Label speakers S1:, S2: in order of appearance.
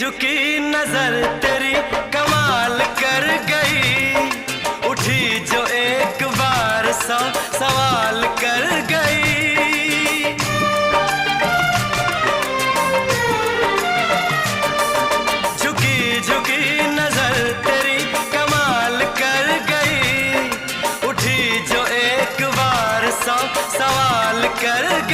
S1: झुकी नजर तेरी कमाल कर गई, उठी जो एक बार 100 सवाल कर गई। झुकी झुकी नजर तेरी कमाल कर गई, उठी जो एक बार 100 सवाल कर गई।